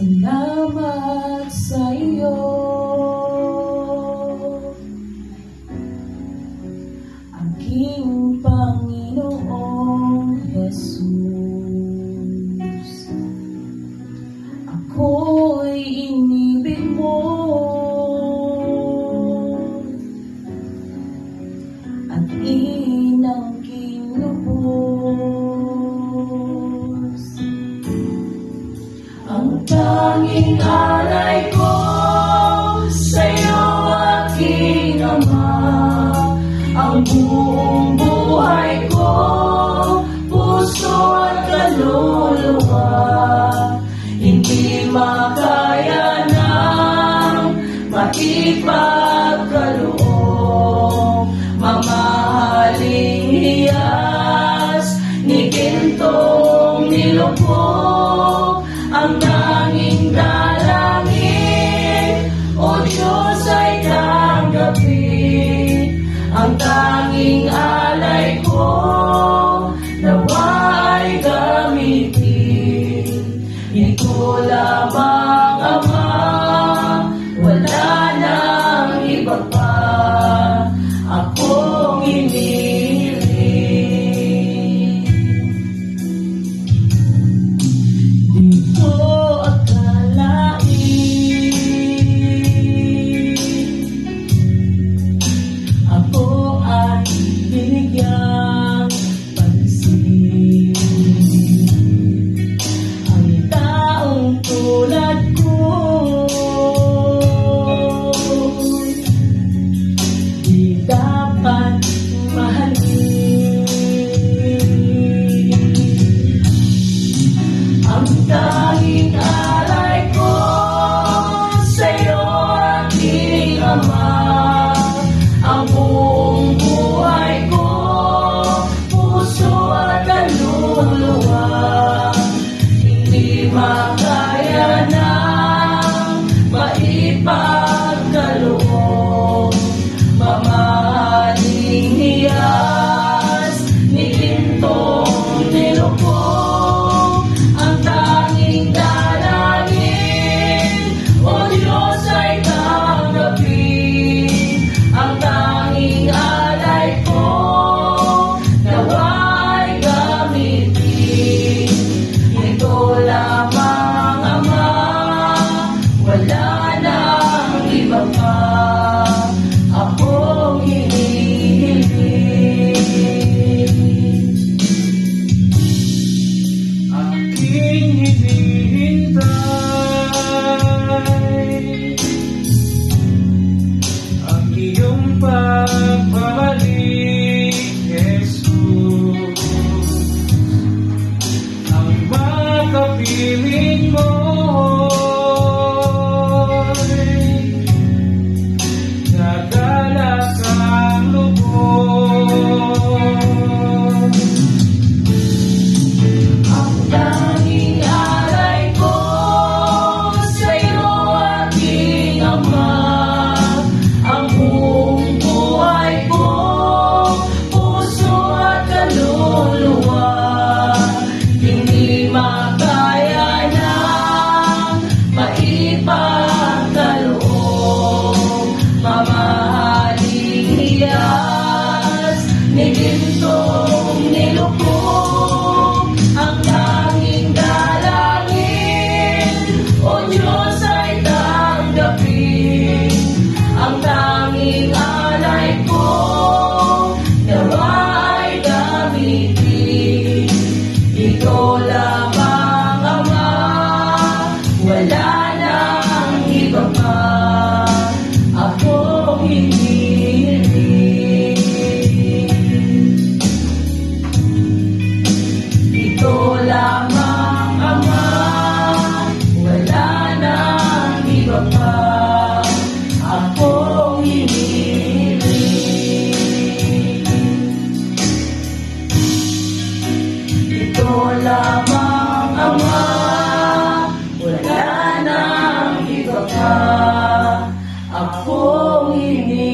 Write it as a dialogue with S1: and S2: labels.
S1: Salamat sa iyo, aking Panginoong Jesus. Ako'y inibig mo at inangkin lubos. Ang tanging alay ko sa'yo, aking Ama, ang buong buhay ko, puso at kaluluwa, hindi makaya ng maipagkaloob. Mamahaling hiyas ni gintong nilubog, ang tanging dalangin, O Diyos, ay tanggapin. Ang tanging alay ko, nawa ay gamitin. Ito lamang, Ama, wala nang iba pa akong inihiling. Di ko akalain ako ay binigyang pansin. Ang taong tulad ko di dapat mahalin. Ang tanging alay ko sa'yo, aking Ama, ang buong buhay ko, puso at kaluluwa, hindi makaya ng maipagkaloob. Mamahaling hiyas ni gintong nilubog, ang tanging dalangin, O Diyos, ay tanggapin. Ang tanging alay ko, nawa ay gamitin. Ito lamang, Ama, wala nang iba pa akong hinihiling. Aking hinihintay ang iyong pagbabalik, Jesus. Ang makapiling mo'y nagalak ang lubos. Ang tanging alay ko sa'yo, aking Ama, ang buong buhay ko, puso at kaluluwa, hindi makaya ng maipagkaloob. Mamahaling hiyas ni gintong nilubog, ang tanging dalangin, O Diyos, ay tanggapin. Ang tanging alay ko, nawa ay gamitin. Ito lamang, Ama, wala nang iba pa akong hinihiling. Ito lamang, Ama, wala nang iba pa akong hinihiling. Ito lamang, Ama, wala nang iba pa akong hinihiling.